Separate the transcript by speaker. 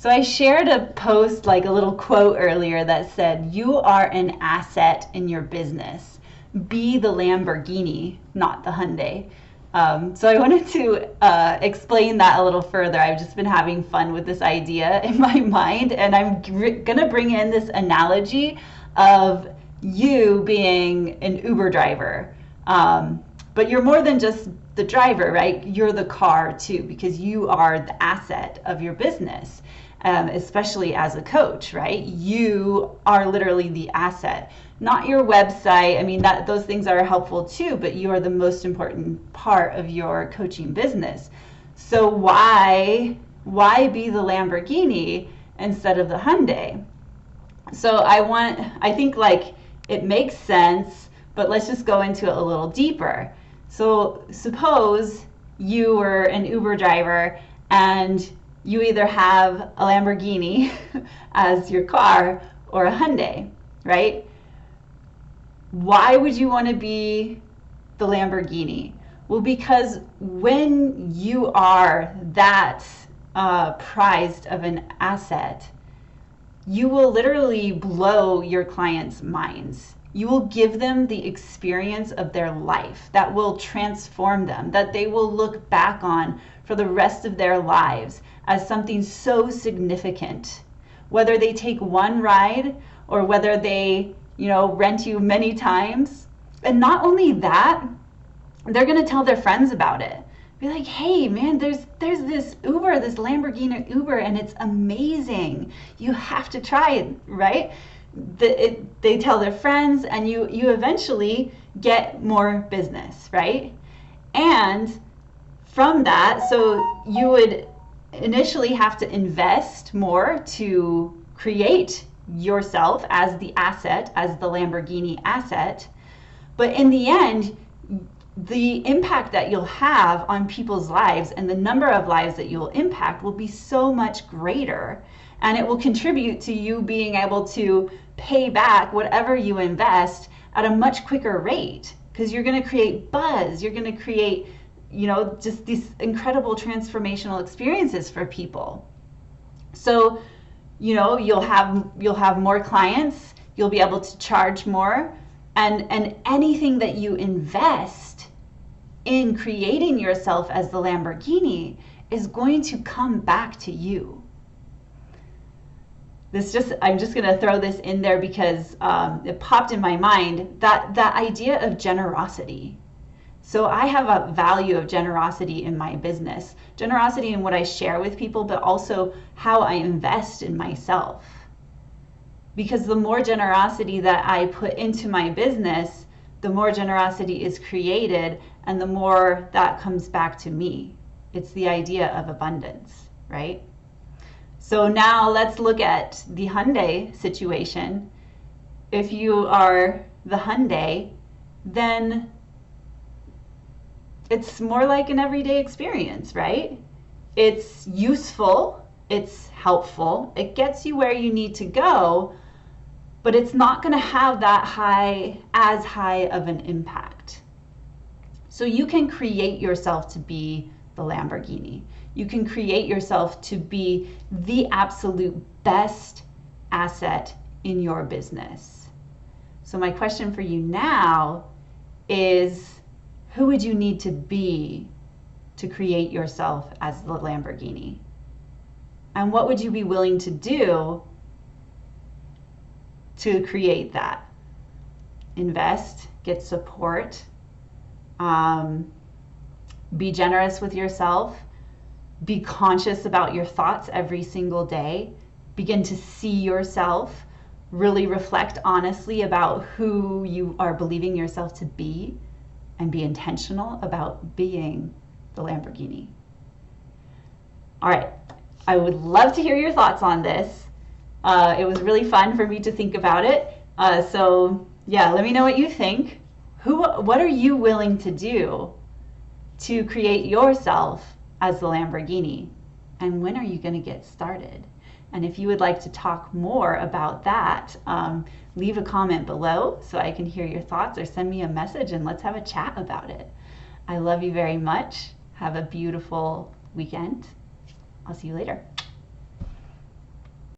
Speaker 1: So I shared a post, like a little quote earlier that said, "You are an asset in your business. Be the Lamborghini, not the Hyundai." So I wanted to explain that a little further. I've just been having fun with this idea in my mind, and I'm going to bring in this analogy of you being an Uber driver. But you're more than just the driver, right? You're the car too, because you are the asset of your business. Especially as a coach, right? You are literally the asset, not your website. I mean, those things are helpful too, but you are the most important part of your coaching business. So why be the Lamborghini instead of the Hyundai? So I think like it makes sense, but let's just go into it a little deeper. So suppose you were an Uber driver and you either have a Lamborghini as your car or a Hyundai, right? Why would you want to be the Lamborghini? Well, because when you are that prized of an asset, you will literally blow your clients' minds. You will give them the experience of their life that will transform them, that they will look back on for the rest of their lives as something so significant. Whether they take one ride or whether they, rent you many times. And not only that, they're going to tell their friends about it. Be like, "Hey man, there's this Uber, this Lamborghini Uber, and it's amazing. You have to try it," right? They tell their friends, and you eventually get more business, right? And from that, so you would initially have to invest more to create yourself as the asset, as the Lamborghini asset. But in the end, the impact that you'll have on people's lives and the number of lives that you'll impact will be so much greater. And it will contribute to you being able to pay back whatever you invest at a much quicker rate, because you're going to create buzz. You're going to create, just these incredible transformational experiences for people. So, you'll have more clients. You'll be able to charge more, and anything that you invest in creating yourself as the Lamborghini is going to come back to you. I'm just going to throw this in there because it popped in my mind, that idea of generosity. So I have a value of generosity in my business, generosity in what I share with people, but also how I invest in myself. Because the more generosity that I put into my business, the more generosity is created and the more that comes back to me. It's the idea of abundance, right? So now let's look at the Hyundai situation. If you are the Hyundai, then it's more like an everyday experience, right? It's useful, it's helpful, it gets you where you need to go, but it's not going to have as high of an impact. So you can create yourself to be the Lamborghini. You can create yourself to be the absolute best asset in your business. So my question for you now is, who would you need to be to create yourself as the Lamborghini? And what would you be willing to do to create that? Invest, get support, be generous with yourself, be conscious about your thoughts every single day, begin to see yourself, really reflect honestly about who you are believing yourself to be, and be intentional about being the Lamborghini. All right, I would love to hear your thoughts on this. It was really fun for me to think about it. So yeah, let me know what you think. What are you willing to do to create yourself as the Lamborghini? And when are you going to get started? And if you would like to talk more about that, leave a comment below so I can hear your thoughts, or send me a message and let's have a chat about it. I love you very much. Have a beautiful weekend. I'll see you later.